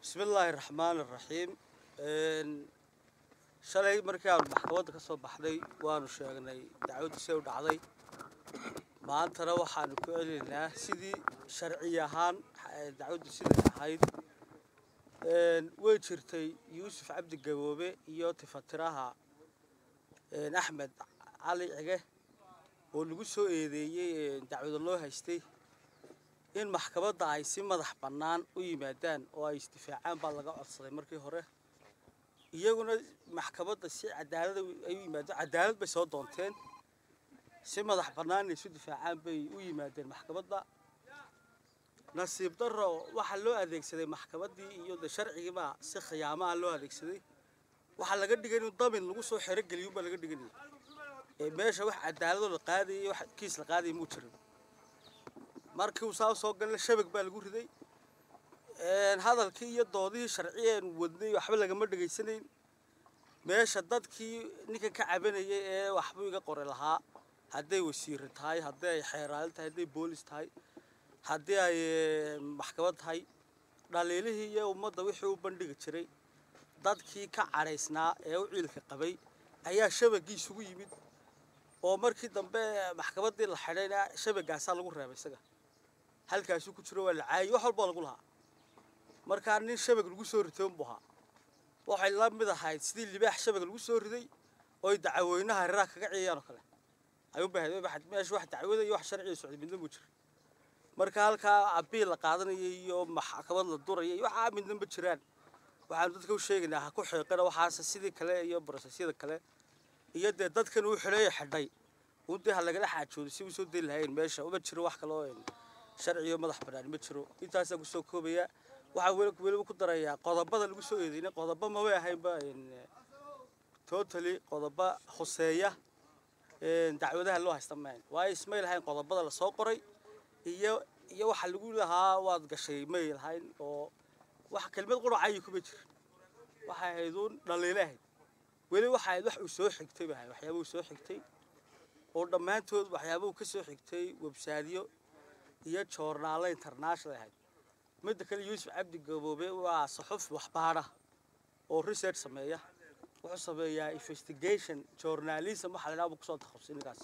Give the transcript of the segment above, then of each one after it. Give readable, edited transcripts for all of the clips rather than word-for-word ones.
بسم الله الرحمن الرحيم. شلay markii aan maxkamada ka soo baxday waanu sheegnay dacwadu soo dhacday maantana waxaan ku celinaynaa sidii sharci ahaan dacwadu sidii ahayd way jirtay Yuusuf Cabdi Gaboobe iyo tifatiraha Axmed Cali Cige oo lagu soo eedeeyay dacwada loo haystay in maxkamadda ay si madax bannaan u yimaadaan oo ay istifaacaan baa laga codsaday markii hore iyaguna maxkamadda si cadaalad ay u yimaadaan cadaalad bay soo doonteen si madax bannaan isu difaacaan bay u yimaadeen maxkamadda nasiib darro waxa loo adeegsaday maxkamaddii iyo sharcigiiba si khiyaamo loo adeegsaday waxa laga dhigay in damin lagu soo xiro galiyo baa laga dhigay meesha wax cadaalad la qaadayay wax kiis la qaadayay muu jirin markii uu soo galay shabag baa lagu riday hadalkii iyo doodihii sharciyeen wadnay waxba laga ma dhageysanayn meesha dadkii ninka ka cabanayay ee waxba iga qoray lahaa haday wasiir tahay haday xeeraal tahay haday boolis tahay haday ay maxkamad tahay dhaliilihii iyo ummadda wixii uu bandhigi jiray dadkii ka careysnaa ee u ciilka qabay ayaa shabagii isugu yimid oo markii dambe maxkamaddii la xidhayna shabagaas lagu reebay isaga halkaas ku jiro waa la caay wax walba lagu lahaa marka nin shabag lagu soo ritay buuha waxay la mid ahayd sidii libaax shabag lagu soo riday oo dacweynaha raraa kaga ciyaaro kale ayuu baahay meesha wax dacwada iyo wax sharci socday midna mu jiro marka halka abiil la qaadanayay iyo maxkamad la durayay waxa midna ma jiraan waxaan dadka u sheegaynaa ku xeeqana waxaas sidii kale iyo processyada kale iyo dadkan uu xidhay uu laga xaajoodo si uu soo deyn lahayn meesha uma jiro wax kale oo sharciyo madax bannaan ma jiro intaas ku soo koobaya waxa weli ku daraya qodobada lagu soo eedeeyay qodobo ma way ahaynba totally qodobo khuseeya dacwadaha loo haysta maayn waa ismayl ahayn qodobada la soo qoray iyo waxa lagu lahaa waad gashay may lahayn oo wax kelmad quracay ku jir waxa ahaydun dhaliilahay weli waxa ay wax u soo xigtay waxyaabo soo xigtay oo dhamaantood waxyaabo ka soo xigtay website iyo journal international ahayd mid kale Yuusuf Cabdi Gaboobe waa saxuf waxbaara oo research sameeya wuxuu sameeyaa investigation journalism waxa la yiraahdo ku soo takhasustay ninkaas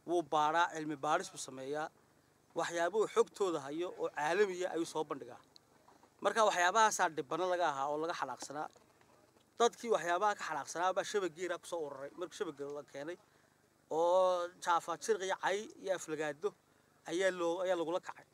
wuu baara cilmi baaris u sameeyaa waxyaabo xogtooda hayo oo caalamiga ay soo bandhigaa marka waxyaabahaas dhibana laga ahaa oo laga xalaaqsanaa dadkii waxyaabaha ka xalaaqsanaa baa shabagiira ku soo ururay markii shabaga la keenay oo jaafa jirqiya cay iyo aflagaado ayaa lagu la kacay